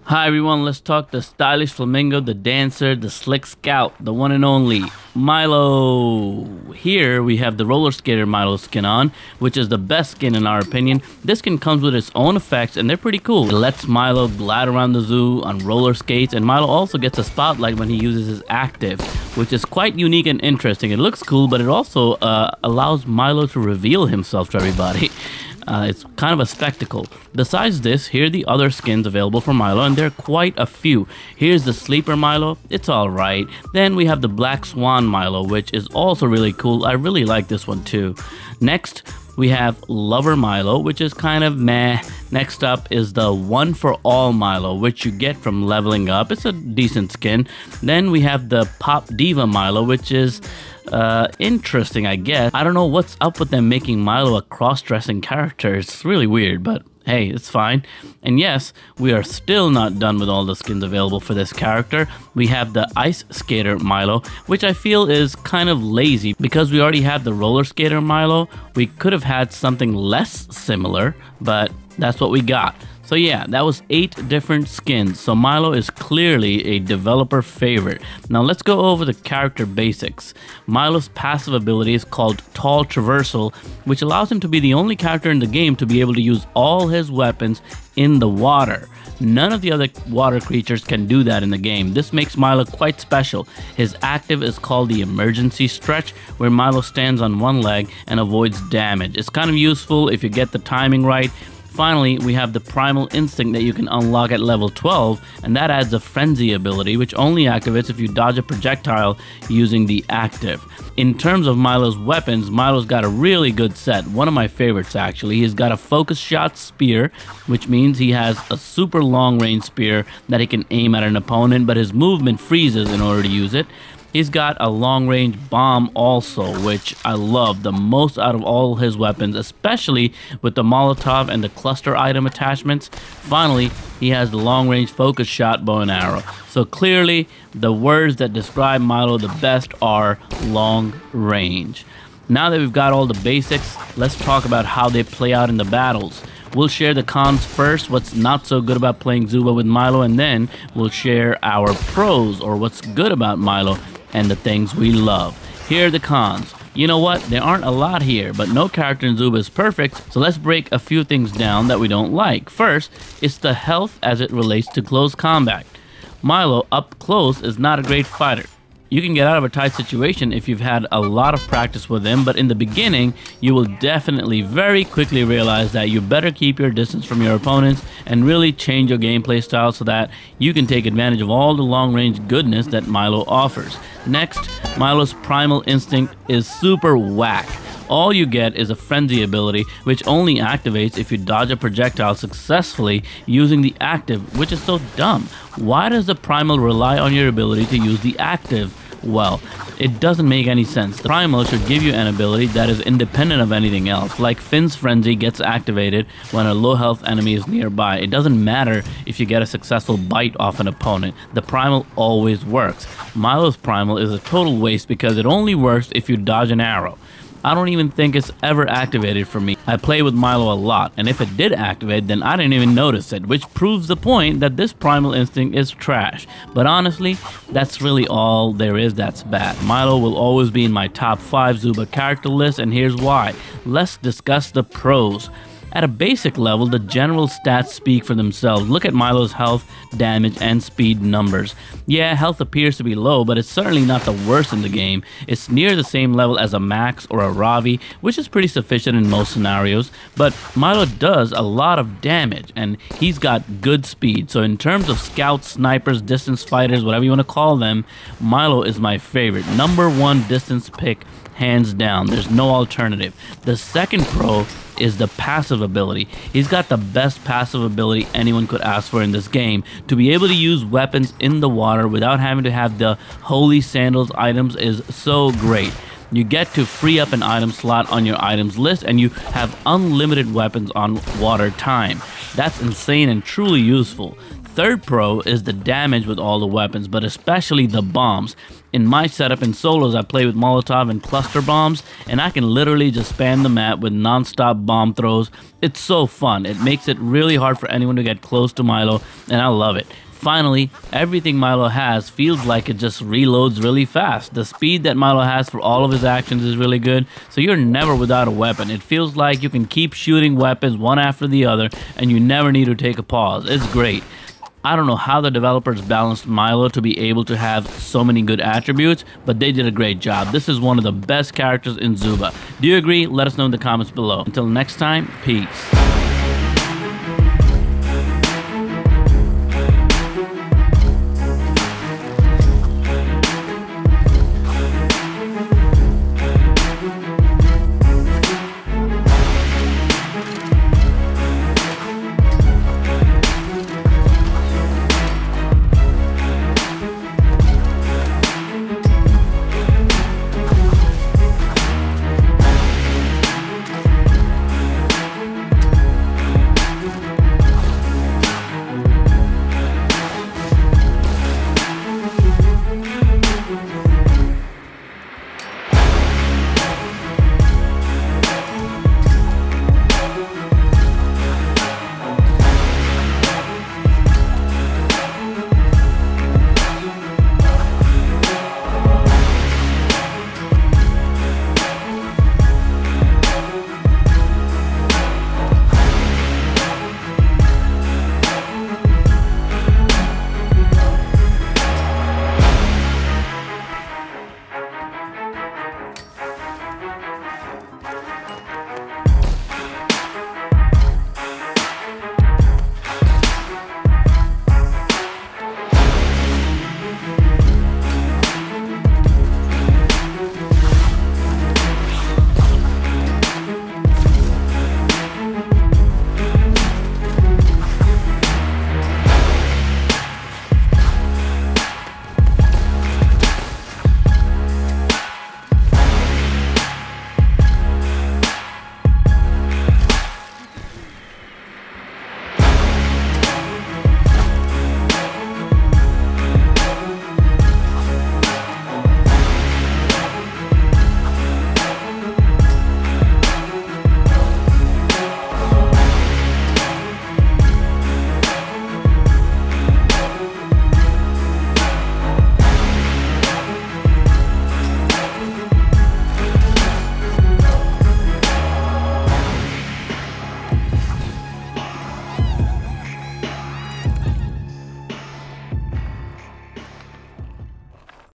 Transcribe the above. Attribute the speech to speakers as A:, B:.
A: Hi everyone, let's talk the stylish flamingo, the dancer, the slick scout, the one and only Milo. Here we have the roller skater Milo skin on, which is the best skin in our opinion. This skin comes with its own effects and they're pretty cool. It lets Milo glide around the zoo on roller skates, and Milo also gets a spotlight when he uses his active, which is quite unique and interesting. It looks cool, but it also allows Milo to reveal himself to everybody. It's kind of a spectacle. Besides this, here are the other skins available for Milo, and there are quite a few. Here's the Sleeper Milo, it's alright. Then we have the Black Swan Milo, which is also really cool. I really like this one too. Next, we have Lover Milo, which is kind of meh. Next up is the One for All Milo, which you get from leveling up. It's a decent skin. Then we have the Pop Diva Milo, which is interesting, I guess. I don't know what's up with them making Milo a cross-dressing character. It's really weird, but hey, it's fine. And yes, we are still not done with all the skins available for this character. We have the Ice Skater Milo, which I feel is kind of lazy because we already have the Roller Skater Milo. We could have had something less similar, but that's what we got. So yeah, that was 8 different skins, so Milo is clearly a developer favorite. Now let's go over the character basics. Milo's passive ability is called Tall Traversal, which allows him to be the only character in the game to be able to use all his weapons in the water. None of the other water creatures can do that in the game. This makes Milo quite special. His active is called the Emergency Stretch, where Milo stands on one leg and avoids damage. It's kind of useful if you get the timing right. Finally, we have the Primal Instinct that you can unlock at level 12, and that adds a Frenzy ability, which only activates if you dodge a projectile using the active. In terms of Milo's weapons, Milo's got a really good set, one of my favorites actually. He's got a Focus Shot Spear, which means he has a super long range spear that he can aim at an opponent, but his movement freezes in order to use it. He's got a long-range bomb also, which I love the most out of all his weapons, especially with the Molotov and the cluster item attachments. Finally, he has the long-range focus shot bow and arrow. So clearly, the words that describe Milo the best are long range. Now that we've got all the basics, let's talk about how they play out in the battles. We'll share the cons first, what's not so good about playing Zooba with Milo, and then we'll share our pros, or what's good about Milo and the things we love. Here are the cons. You know what? There aren't a lot here, but no character in Zooba is perfect, so let's break a few things down that we don't like. First, it's the health as it relates to close combat. Milo up close is not a great fighter. You can get out of a tight situation if you've had a lot of practice with him, but in the beginning, you will definitely very quickly realize that you better keep your distance from your opponents and really change your gameplay style so that you can take advantage of all the long-range goodness that Milo offers. Next, Milo's Primal Instinct is super whack. All you get is a Frenzy ability, which only activates if you dodge a projectile successfully using the active, which is so dumb. Why does the Primal rely on your ability to use the active? Well, it doesn't make any sense. The Primal should give you an ability that is independent of anything else, like Finn's Frenzy gets activated when a low health enemy is nearby. It doesn't matter if you get a successful bite off an opponent. The Primal always works. Milo's Primal is a total waste because it only works if you dodge an arrow. I don't even think it's ever activated for me. I play with Milo a lot, and if it did activate, then I didn't even notice it, which proves the point that this Primal Instinct is trash. But honestly, that's really all there is that's bad. Milo will always be in my top 5 Zooba character list, and here's why. Let's discuss the pros. At a basic level, the general stats speak for themselves. Look at Milo's health, damage, and speed numbers. Yeah, health appears to be low, but it's certainly not the worst in the game. It's near the same level as a Max or a Ravi, which is pretty sufficient in most scenarios. But Milo does a lot of damage, and he's got good speed. So in terms of scouts, snipers, distance fighters, whatever you want to call them, Milo is my favorite. #1 distance pick, hands down. There's no alternative. The second pro is the passive ability. He's got the best passive ability anyone could ask for in this game. To be able to use weapons in the water without having to have the holy sandals items is so great. You get to free up an item slot on your items list, and you have unlimited weapons on water time. That's insane and truly useful. third pro is the damage with all the weapons, but especially the bombs. In my setup in solos, I play with Molotov and cluster bombs, and I can literally just spam the map with non-stop bomb throws. It's so fun. It makes it really hard for anyone to get close to Milo, and I love it. Finally, everything Milo has feels like it just reloads really fast. The speed that Milo has for all of his actions is really good, so you're never without a weapon. It feels like you can keep shooting weapons one after the other, and you never need to take a pause. It's great. I don't know how the developers balanced Milo to be able to have so many good attributes, but they did a great job. This is one of the best characters in Zooba. Do you agree? Let us know in the comments below. Until next time, peace.